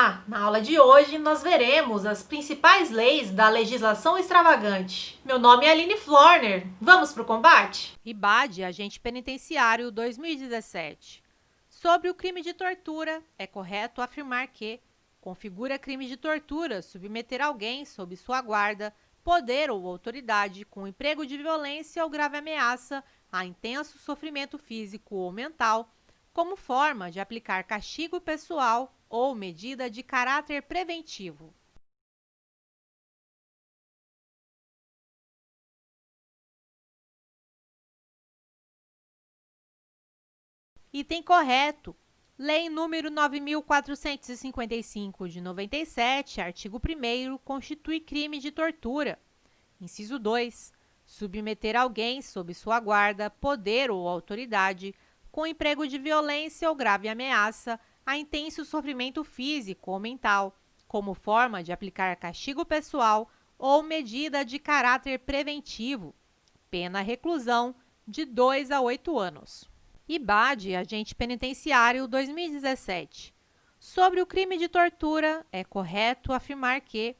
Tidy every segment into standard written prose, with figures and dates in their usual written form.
Olá! Na aula de hoje nós veremos as principais leis da legislação extravagante. Meu nome é Aline Florner. Vamos para o combate? IBAD, Agente Penitenciário 2017. Sobre o crime de tortura, é correto afirmar que configura crime de tortura submeter alguém sob sua guarda, poder ou autoridade com emprego de violência ou grave ameaça a intenso sofrimento físico ou mental, como forma de aplicar castigo pessoal ou medida de caráter preventivo. Item correto. Lei número 9.455 de 97, artigo 1º, constitui crime de tortura. Inciso 2. Submeter alguém sob sua guarda, poder ou autoridade, com emprego de violência ou grave ameaça, a intenso sofrimento físico ou mental, como forma de aplicar castigo pessoal ou medida de caráter preventivo. Pena reclusão de 2 a 8 anos. IBAD, Agente Penitenciário 2017. Sobre o crime de tortura, é correto afirmar que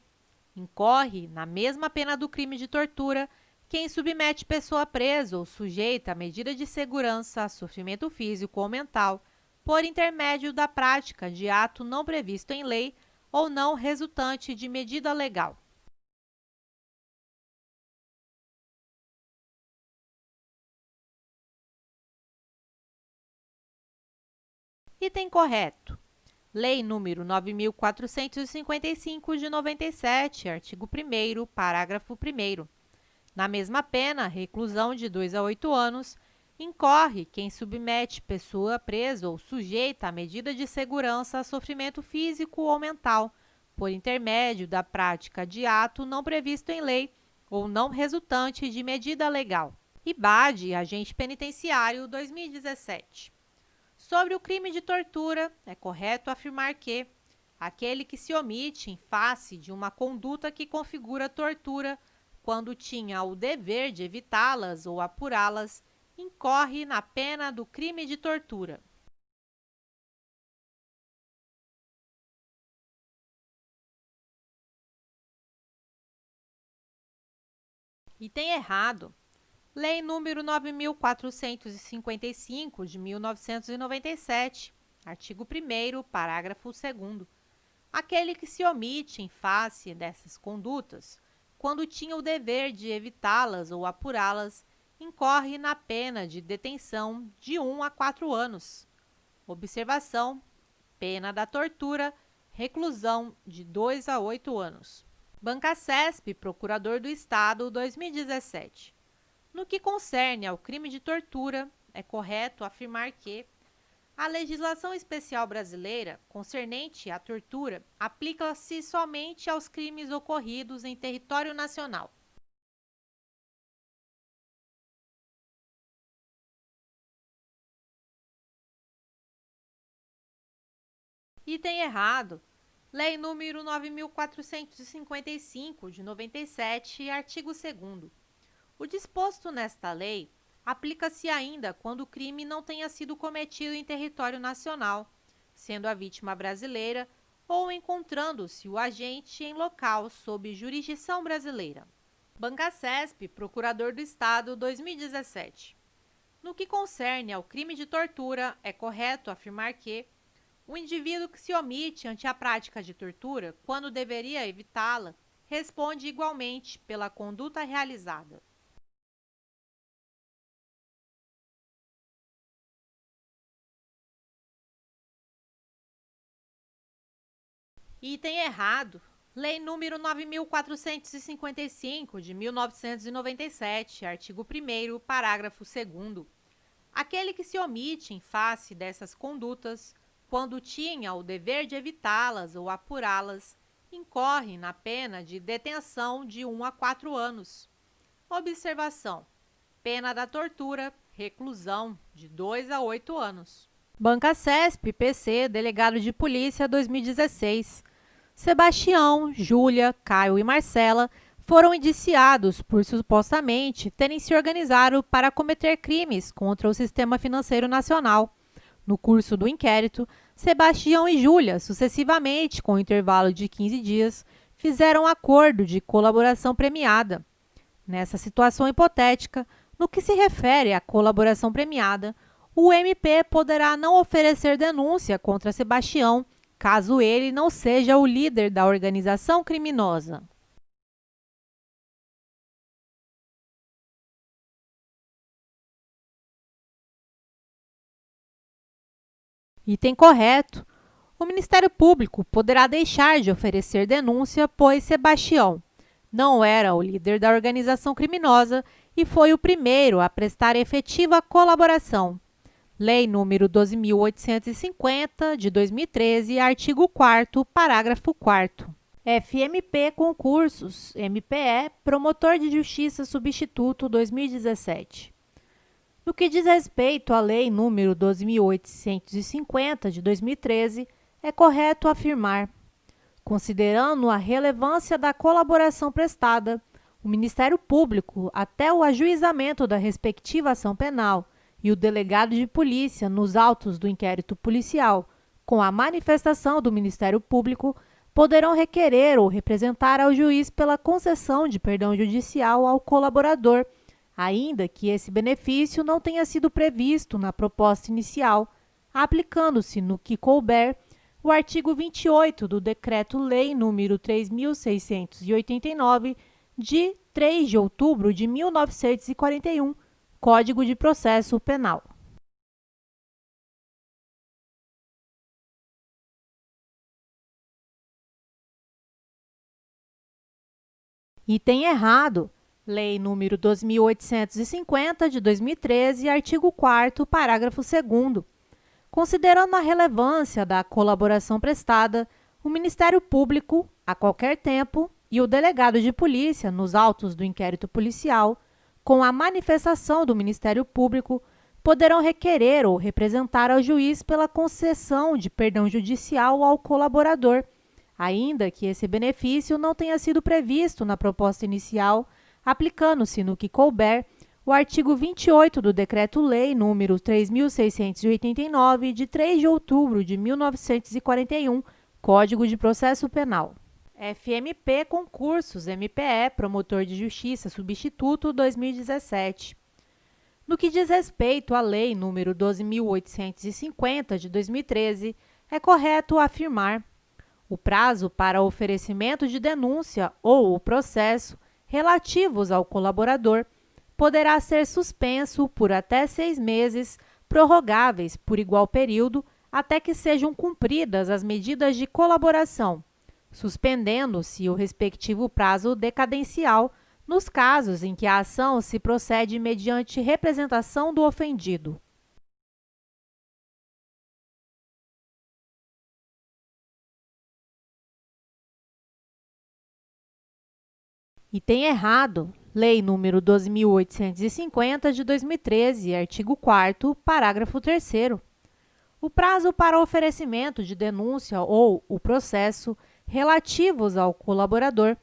incorre na mesma pena do crime de tortura quem submete pessoa presa ou sujeita a medida de segurança a sofrimento físico ou mental por intermédio da prática de ato não previsto em lei ou não resultante de medida legal. Item correto. Lei número 9.455 de 97, artigo 1º, parágrafo 1º. Na mesma pena, reclusão de 2 a 8 anos, incorre quem submete pessoa presa ou sujeita a medida de segurança a sofrimento físico ou mental, por intermédio da prática de ato não previsto em lei ou não resultante de medida legal. IBAD, Agente Penitenciário 2017. Sobre o crime de tortura, é correto afirmar que aquele que se omite em face de uma conduta que configura tortura quando tinha o dever de evitá-las ou apurá-las, incorre na pena do crime de tortura. Item errado. Lei número 9.455 de 1997, artigo 1º, parágrafo 2º. Aquele que se omite em face dessas condutas, quando tinha o dever de evitá-las ou apurá-las, incorre na pena de detenção de 1 a 4 anos. Observação: pena da tortura, reclusão de 2 a 8 anos. Bancacesp, Procurador do Estado, 2017. No que concerne ao crime de tortura, é correto afirmar que a legislação especial brasileira concernente à tortura aplica-se somente aos crimes ocorridos em território nacional. Item errado. Lei número 9.455 de 97, artigo 2º. O disposto nesta lei aplica-se ainda quando o crime não tenha sido cometido em território nacional, sendo a vítima brasileira ou encontrando-se o agente em local sob jurisdição brasileira. Bancacesp, Procurador do Estado, 2017. No que concerne ao crime de tortura, é correto afirmar que o indivíduo que se omite ante a prática de tortura, quando deveria evitá-la, responde igualmente pela conduta realizada. Item errado. Lei número 9.455 de 1997, artigo 1º, parágrafo 2º. Aquele que se omite em face dessas condutas, quando tinha o dever de evitá-las ou apurá-las, incorre na pena de detenção de 1 a 4 anos. Observação: pena da tortura, reclusão de 2 a 8 anos. Bancacesp, PC, Delegado de Polícia, 2016. Sebastião, Júlia, Caio e Marcela foram indiciados por supostamente terem se organizado para cometer crimes contra o sistema financeiro nacional. No curso do inquérito, Sebastião e Júlia, sucessivamente, com um intervalo de 15 dias, fizeram acordo de colaboração premiada. Nessa situação hipotética, no que se refere à colaboração premiada, o MP poderá não oferecer denúncia contra Sebastião, caso ele não seja o líder da organização criminosa. Item correto. O Ministério Público poderá deixar de oferecer denúncia, pois Sebastião não era o líder da organização criminosa e foi o primeiro a prestar efetiva colaboração. Lei nº 12.850, de 2013, artigo 4º, parágrafo 4º. FMP Concursos, MPE, Promotor de Justiça Substituto 2017. No que diz respeito à Lei nº 12.850, de 2013, é correto afirmar: considerando a relevância da colaboração prestada, o Ministério Público, até o ajuizamento da respectiva ação penal, e o delegado de polícia, nos autos do inquérito policial, com a manifestação do Ministério Público, poderão requerer ou representar ao juiz pela concessão de perdão judicial ao colaborador, ainda que esse benefício não tenha sido previsto na proposta inicial, aplicando-se, no que couber, o artigo 28 do Decreto-Lei nº 3.689, de 3 de outubro de 1941, Código de Processo Penal. Item errado. Lei nº 12.850, de 2013, artigo 4º, parágrafo 2º. Considerando a relevância da colaboração prestada, o Ministério Público, a qualquer tempo, e o delegado de polícia, nos autos do inquérito policial, com a manifestação do Ministério Público, poderão requerer ou representar ao juiz pela concessão de perdão judicial ao colaborador, ainda que esse benefício não tenha sido previsto na proposta inicial, aplicando-se, no que couber, o artigo 28 do Decreto-Lei nº 3.689, de 3 de outubro de 1941, Código de Processo Penal. FMP Concursos, MPE, Promotor de Justiça Substituto 2017. No que diz respeito à Lei nº 12.850, de 2013, é correto afirmar: o prazo para oferecimento de denúncia ou o processo relativos ao colaborador poderá ser suspenso por até 6 meses, prorrogáveis por igual período, até que sejam cumpridas as medidas de colaboração, suspendendo-se o respectivo prazo decadencial nos casos em que a ação se procede mediante representação do ofendido. Item errado. Lei nº 12.850, de 2013, artigo 4º, parágrafo 3º. O prazo para oferecimento de denúncia ou o processo relativos ao colaborador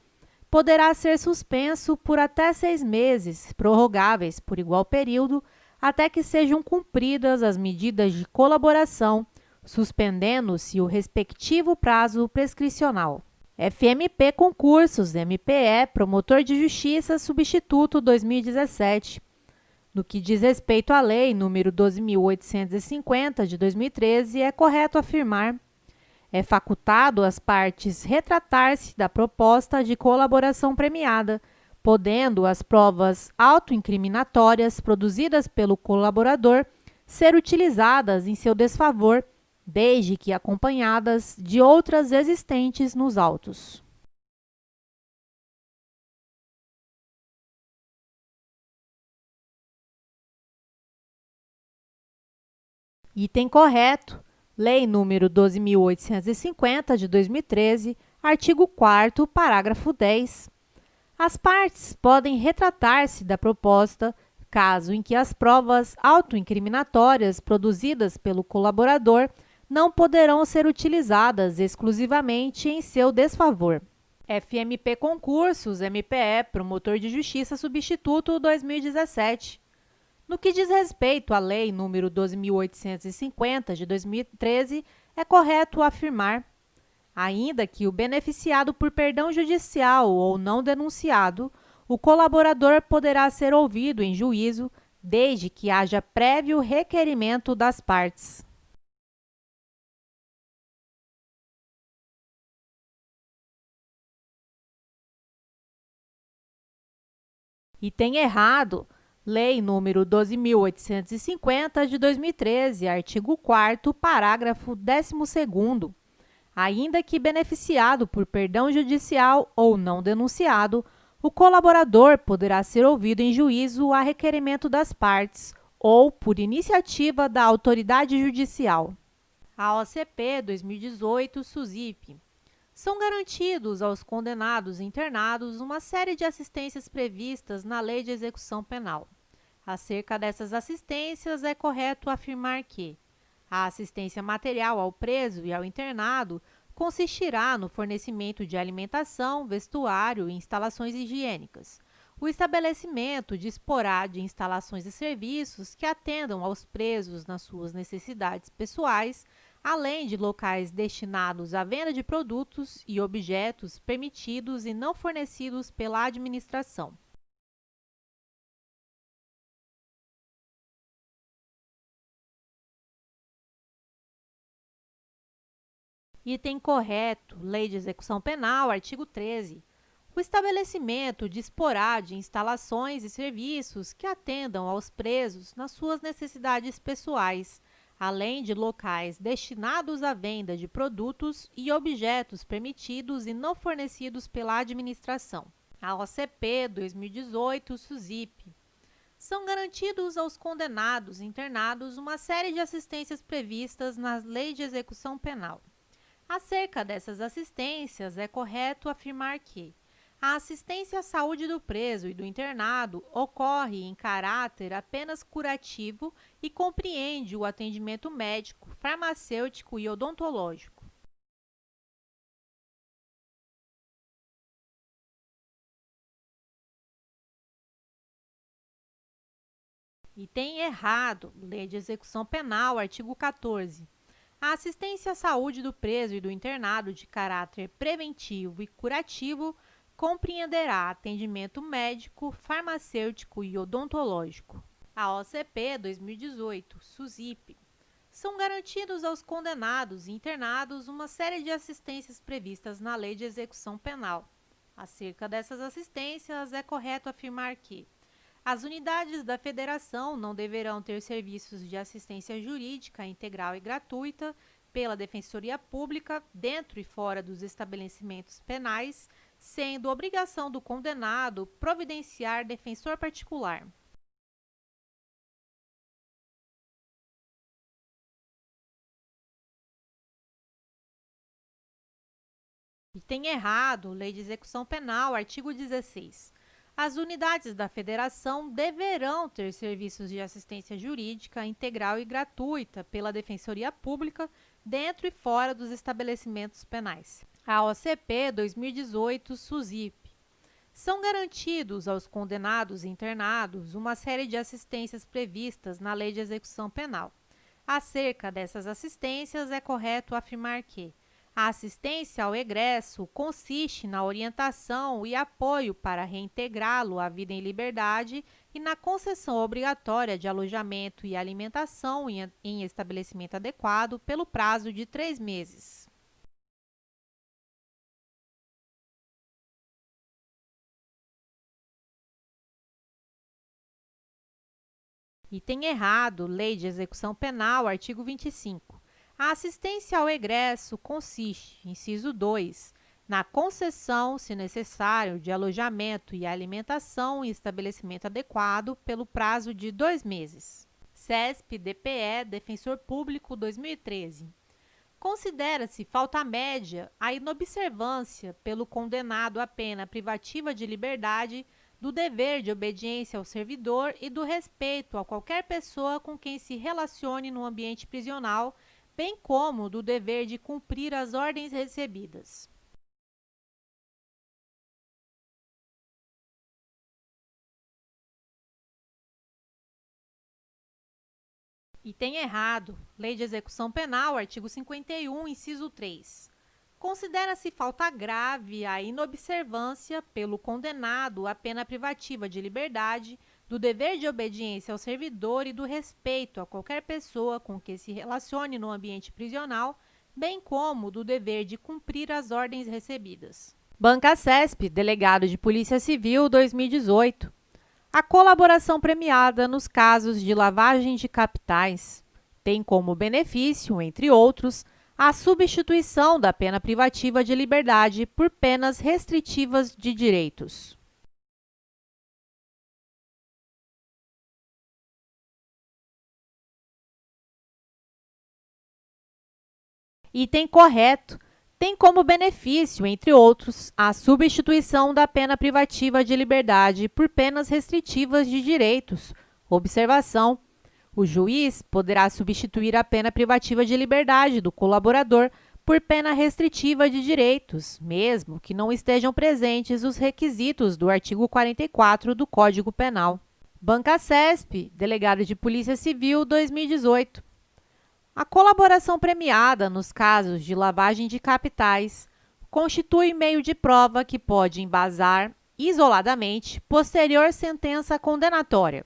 poderá ser suspenso por até 6 meses, prorrogáveis por igual período, até que sejam cumpridas as medidas de colaboração, suspendendo-se o respectivo prazo prescricional. FMP Concursos, MPE, Promotor de Justiça Substituto 2017. No que diz respeito à Lei nº 12.850, de 2013, é correto afirmar: é facultado às partes retratar-se da proposta de colaboração premiada, podendo as provas autoincriminatórias produzidas pelo colaborador ser utilizadas em seu desfavor, desde que acompanhadas de outras existentes nos autos. Item correto. Lei nº 12.850, de 2013, artigo 4º, parágrafo 10. As partes podem retratar-se da proposta, caso em que as provas autoincriminatórias produzidas pelo colaborador não poderão ser utilizadas exclusivamente em seu desfavor. FMP Concursos, MPE, Promotor de Justiça Substituto 2017. No que diz respeito à Lei nº 12.850, de 2013, é correto afirmar, ainda que o beneficiado por perdão judicial ou não denunciado, o colaborador poderá ser ouvido em juízo desde que haja prévio requerimento das partes. E tem errado, Lei número 12.850 de 2013, artigo 4º, parágrafo 12º. Ainda que beneficiado por perdão judicial ou não denunciado, o colaborador poderá ser ouvido em juízo a requerimento das partes ou por iniciativa da autoridade judicial. A OCP 2018 SUSIP. São garantidos aos condenados e internados uma série de assistências previstas na Lei de Execução Penal. Acerca dessas assistências, é correto afirmar que a assistência material ao preso e ao internado consistirá no fornecimento de alimentação, vestuário e instalações higiênicas. O estabelecimento disporá de instalações e serviços que atendam aos presos nas suas necessidades pessoais, além de locais destinados à venda de produtos e objetos permitidos e não fornecidos pela administração. Item correto, Lei de Execução Penal, artigo 13. O estabelecimento disporá de instalações e serviços que atendam aos presos nas suas necessidades pessoais, além de locais destinados à venda de produtos e objetos permitidos e não fornecidos pela administração. A OCP 2018 SUSIP. São garantidos aos condenados e internados uma série de assistências previstas nas leis de execução penal. Acerca dessas assistências, é correto afirmar que a assistência à saúde do preso e do internado ocorre em caráter apenas curativo e compreende o atendimento médico, farmacêutico e odontológico. E tem errado, Lei de Execução Penal, artigo 14. A assistência à saúde do preso e do internado de caráter preventivo e curativo compreenderá atendimento médico, farmacêutico e odontológico. A OCP 2018 SUSIP. São garantidos aos condenados e internados uma série de assistências previstas na Lei de Execução Penal. Acerca dessas assistências, é correto afirmar que as unidades da Federação não deverão ter serviços de assistência jurídica integral e gratuita pela Defensoria Pública dentro e fora dos estabelecimentos penais, sendo obrigação do condenado providenciar defensor particular. E tem errado, Lei de Execução Penal, artigo 16. As unidades da Federação deverão ter serviços de assistência jurídica integral e gratuita pela Defensoria Pública dentro e fora dos estabelecimentos penais. A OCP 2018 SUSIP. São garantidos aos condenados e internados uma série de assistências previstas na Lei de Execução Penal. Acerca dessas assistências, é correto afirmar que a assistência ao egresso consiste na orientação e apoio para reintegrá-lo à vida em liberdade e na concessão obrigatória de alojamento e alimentação em estabelecimento adequado pelo prazo de 3 meses. Item errado, Lei de Execução Penal, artigo 25. A assistência ao egresso consiste, inciso 2, na concessão, se necessário, de alojamento e alimentação em estabelecimento adequado pelo prazo de 2 meses. CESP-DPE, Defensor Público 2013. Considera-se falta média a inobservância pelo condenado à pena privativa de liberdade do dever de obediência ao servidor e do respeito a qualquer pessoa com quem se relacione no ambiente prisional, bem como do dever de cumprir as ordens recebidas. Item errado. Lei de Execução Penal, artigo 51, inciso 3. Considera-se falta grave a inobservância pelo condenado à pena privativa de liberdade do dever de obediência ao servidor e do respeito a qualquer pessoa com que se relacione no ambiente prisional, bem como do dever de cumprir as ordens recebidas. Banca CESP, Delegado de Polícia Civil, 2018. A colaboração premiada nos casos de lavagem de capitais tem como benefício, entre outros, a substituição da pena privativa de liberdade por penas restritivas de direitos. Item correto. Tem como benefício, entre outros, a substituição da pena privativa de liberdade por penas restritivas de direitos. Observação: o juiz poderá substituir a pena privativa de liberdade do colaborador por pena restritiva de direitos, mesmo que não estejam presentes os requisitos do artigo 44 do Código Penal. Banca CESP, Delegado de Polícia Civil, 2018. A colaboração premiada nos casos de lavagem de capitais constitui meio de prova que pode embasar, isoladamente, posterior sentença condenatória.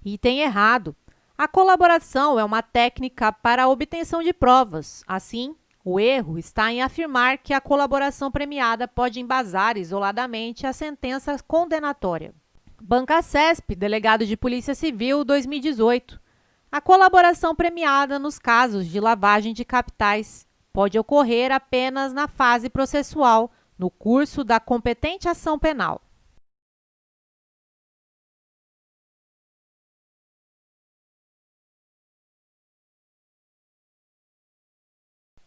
Item errado. A colaboração é uma técnica para a obtenção de provas. Assim, o erro está em afirmar que a colaboração premiada pode embasar isoladamente a sentença condenatória. Banca CESP, Delegado de Polícia Civil, 2018. A colaboração premiada nos casos de lavagem de capitais pode ocorrer apenas na fase processual, no curso da competente ação penal.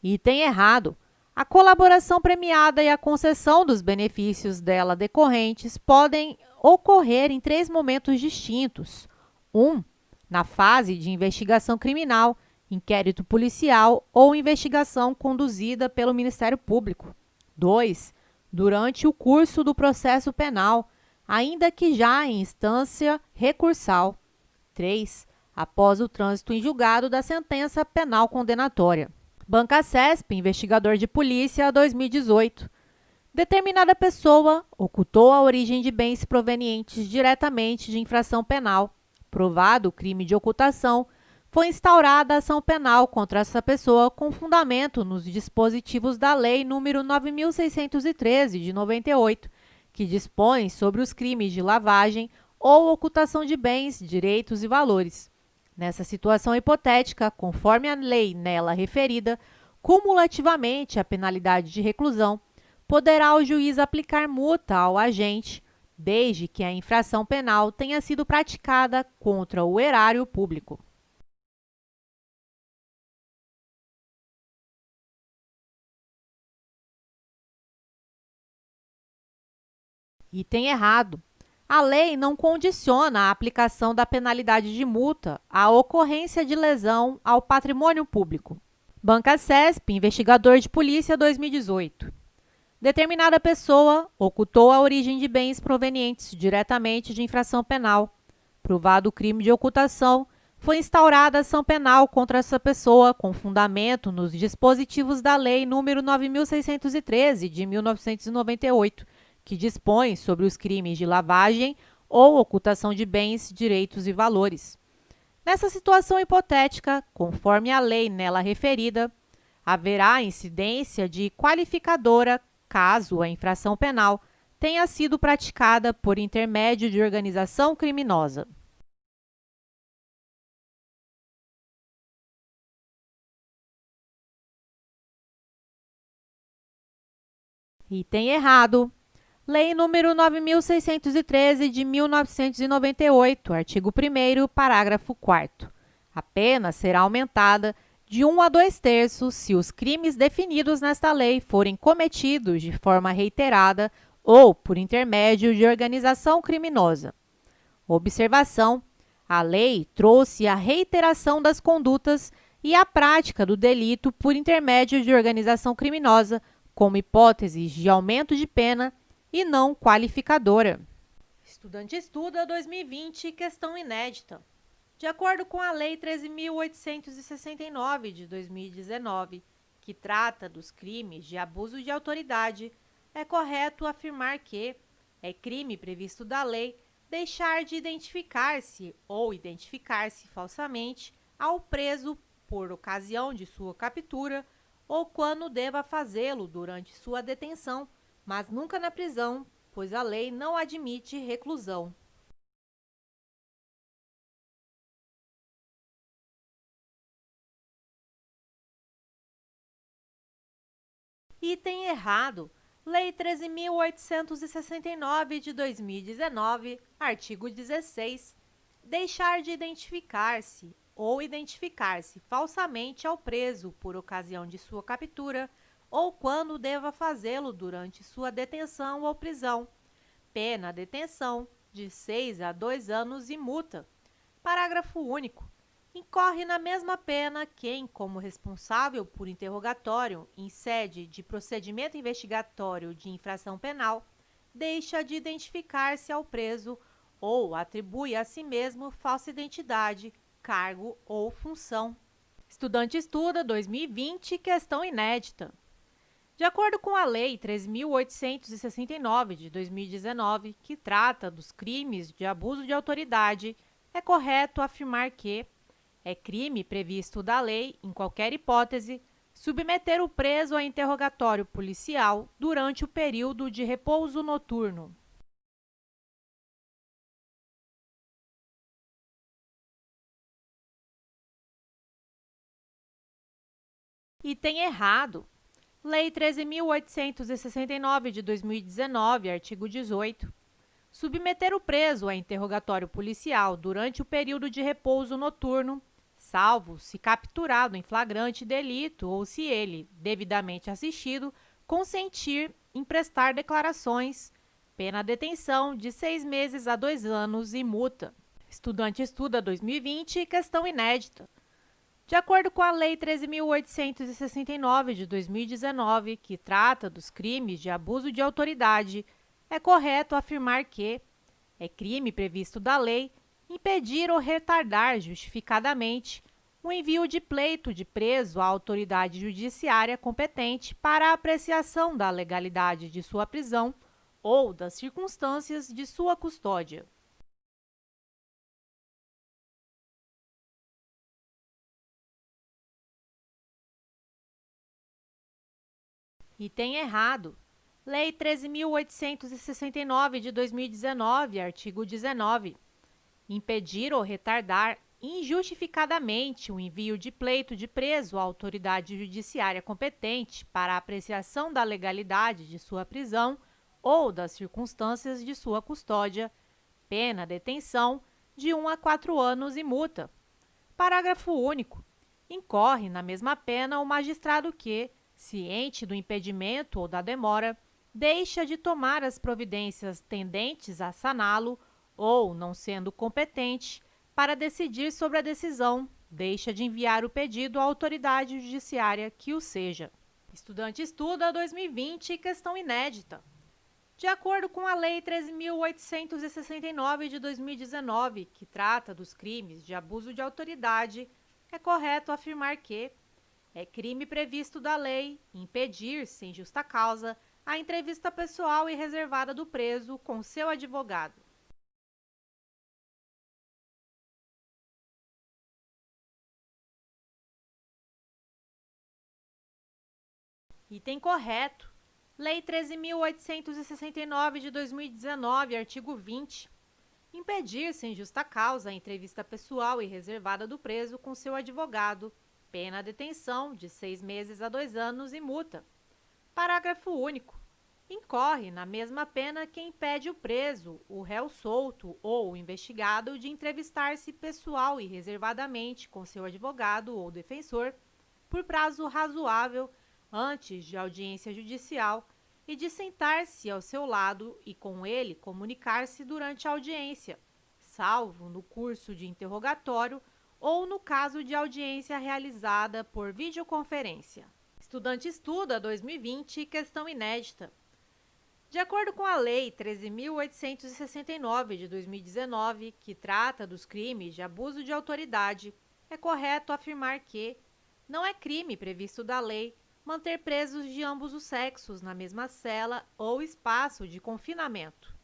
Item errado. A colaboração premiada e a concessão dos benefícios dela decorrentes podem ocorrer em 3 momentos distintos. 1. Na fase de investigação criminal, inquérito policial ou investigação conduzida pelo Ministério Público. 2. Durante o curso do processo penal, ainda que já em instância recursal. 3. Após o trânsito em julgado da sentença penal condenatória. Banca CESP, Investigador de Polícia, 2018. Determinada pessoa ocultou a origem de bens provenientes diretamente de infração penal. Provado o crime de ocultação, foi instaurada ação penal contra essa pessoa com fundamento nos dispositivos da Lei nº 9.613, de 98, que dispõe sobre os crimes de lavagem ou ocultação de bens, direitos e valores. Nessa situação hipotética, conforme a lei nela referida, cumulativamente a penalidade de reclusão, poderá o juiz aplicar multa ao agente, desde que a infração penal tenha sido praticada contra o erário público. Item errado. A lei não condiciona a aplicação da penalidade de multa à ocorrência de lesão ao patrimônio público. Banca CESP, Investigador de Polícia, 2018. Determinada pessoa ocultou a origem de bens provenientes diretamente de infração penal. Provado o crime de ocultação, foi instaurada ação penal contra essa pessoa com fundamento nos dispositivos da Lei nº 9.613, de 1998, que dispõe sobre os crimes de lavagem ou ocultação de bens, direitos e valores. Nessa situação hipotética, conforme a lei nela referida, haverá incidência de qualificadora caso a infração penal tenha sido praticada por intermédio de organização criminosa. Item errado. Lei nº 9.613, de 1998, artigo 1º, parágrafo 4º. A pena será aumentada de 1 a 2/3 se os crimes definidos nesta lei forem cometidos de forma reiterada ou por intermédio de organização criminosa. Observação: a lei trouxe a reiteração das condutas e a prática do delito por intermédio de organização criminosa como hipóteses de aumento de pena e não qualificadora. Estudante Estuda 2020, questão inédita. De acordo com a Lei 13.869 de 2019, que trata dos crimes de abuso de autoridade, é correto afirmar que é crime previsto da lei deixar de identificar-se ou identificar-se falsamente ao preso por ocasião de sua captura ou quando deva fazê-lo durante sua detenção, mas nunca na prisão, pois a lei não admite reclusão. Item errado. Lei 13.869 de 2019, artigo 16. Deixar de identificar-se ou identificar-se falsamente ao preso por ocasião de sua captura ou quando deva fazê-lo durante sua detenção ou prisão. Pena detenção de 6 a 2 anos e multa. Parágrafo único. Incorre na mesma pena quem, como responsável por interrogatório em sede de procedimento investigatório de infração penal, deixa de identificar-se ao preso ou atribui a si mesmo falsa identidade, cargo ou função. Estudante Estuda 2020, questão inédita. De acordo com a Lei 13.869 de 2019, que trata dos crimes de abuso de autoridade, é correto afirmar que é crime previsto da lei, em qualquer hipótese, submeter o preso a interrogatório policial durante o período de repouso noturno. Item errado. Lei 13.869 de 2019, artigo 18. Submeter o preso a interrogatório policial durante o período de repouso noturno, salvo se capturado em flagrante delito ou se ele, devidamente assistido, consentir em prestar declarações, pena detenção de 6 meses a 2 anos e multa. Estudante Estuda 2020, questão inédita. De acordo com a Lei 13.869 de 2019, que trata dos crimes de abuso de autoridade, é correto afirmar que é crime previsto da lei impedir ou retardar justificadamente o envio de pleito de preso à autoridade judiciária competente para a apreciação da legalidade de sua prisão ou das circunstâncias de sua custódia. Item errado. Lei 13.869 de 2019, artigo 19. Impedir ou retardar injustificadamente o envio de pleito de preso à autoridade judiciária competente para a apreciação da legalidade de sua prisão ou das circunstâncias de sua custódia, pena detenção de 1 a 4 anos e multa. Parágrafo único. Incorre na mesma pena o magistrado que, ciente do impedimento ou da demora, deixa de tomar as providências tendentes a saná-lo ou, não sendo competente, para decidir sobre a decisão, deixa de enviar o pedido à autoridade judiciária que o seja. Estudante Estuda 2020, questão inédita. De acordo com a Lei 13.869 de 2019, que trata dos crimes de abuso de autoridade, é correto afirmar que é crime previsto da lei impedir, sem justa causa, a entrevista pessoal e reservada do preso com seu advogado. Item correto. Lei 13.869 de 2019, artigo 20. Impedir, sem justa causa, a entrevista pessoal e reservada do preso com seu advogado. Pena detenção de 6 meses a 2 anos e multa. Parágrafo único. Incorre na mesma pena quem impede o preso, o réu solto ou o investigado de entrevistar-se pessoal e reservadamente com seu advogado ou defensor por prazo razoável antes de audiência judicial e de sentar-se ao seu lado e com ele comunicar-se durante a audiência, salvo no curso de interrogatório ou no caso de audiência realizada por videoconferência. Estudante Estuda 2020, questão inédita. De acordo com a Lei 13.869 de 2019, que trata dos crimes de abuso de autoridade, é correto afirmar que não é crime previsto da lei manter presos de ambos os sexos na mesma cela ou espaço de confinamento.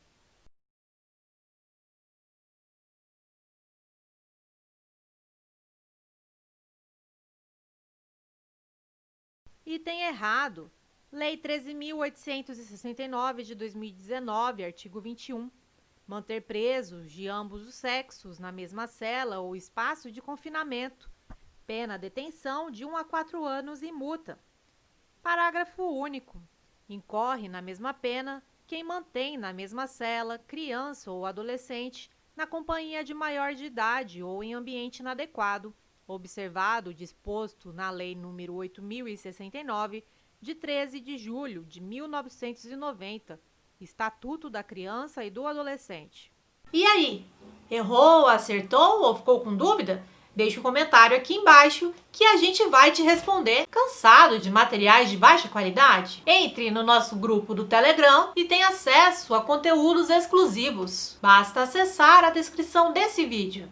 Item errado. Lei 13.869 de 2019, artigo 21. Manter presos de ambos os sexos na mesma cela ou espaço de confinamento. Pena detenção de 1 a 4 anos e multa. Parágrafo único. Incorre na mesma pena quem mantém na mesma cela criança ou adolescente na companhia de maior de idade ou em ambiente inadequado, observado o disposto na Lei nº 8.069, de 13 de julho de 1990, Estatuto da Criança e do Adolescente. E aí? Errou, acertou ou ficou com dúvida? Deixe um comentário aqui embaixo que a gente vai te responder. Cansado de materiais de baixa qualidade? Entre no nosso grupo do Telegram e tenha acesso a conteúdos exclusivos. Basta acessar a descrição desse vídeo.